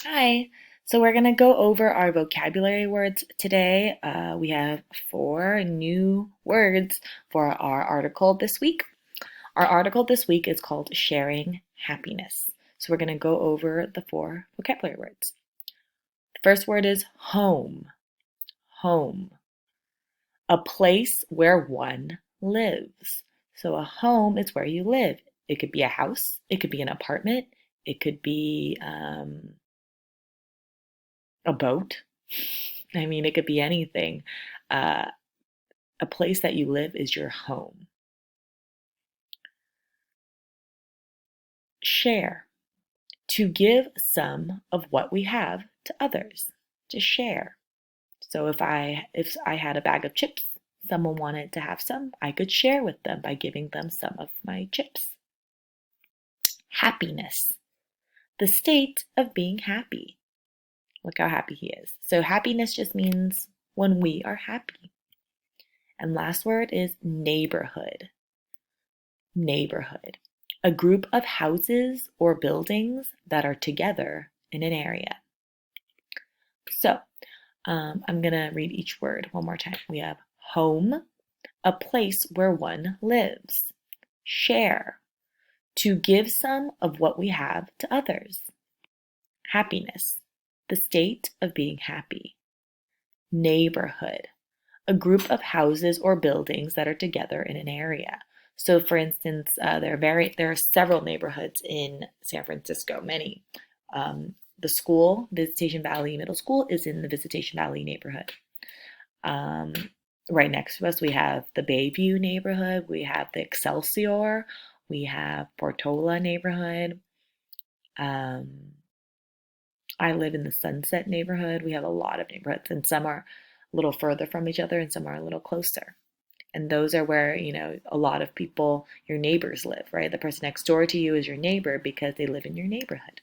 Hi. So we're going to go over our vocabulary words today. We have 4 new words for our article this week. Our article this week is called Sharing Happiness. So we're going to go over the 4 vocabulary words. The first word is home. Home. A place where one lives. So a home is where you live. It could be a house. It could be an apartment. It could be a boat. I mean, it could be anything. Uh, a place that you live is your home. Share. To give some of what we have to others. To share. So if I had a bag of chips, someone wanted to have some, I could share with them by giving them some of my chips. Happiness. The state of being happy. Look how happy he is. So happiness just means when we are happy. And last word is neighborhood. Neighborhood. A group of houses or buildings that are together in an area. So I'm going to read each word one more time. We have home, a place where one lives. Share, to give some of what we have to others. Happiness, the state of being happy. Neighborhood, a group of houses or buildings that are together in an area. So, for instance, there are several neighborhoods in San Francisco. Many. The school, Visitation Valley Middle School, is in the Visitation Valley neighborhood. Right next to us, we have the Bayview neighborhood. We have the Excelsior. We have Portola neighborhood. I live in the Sunset neighborhood. We have a lot of neighborhoods, and some are a little further from each other and some are a little closer. And those are where, a lot of people, your neighbors live, right? The person next door to you is your neighbor because they live in your neighborhood.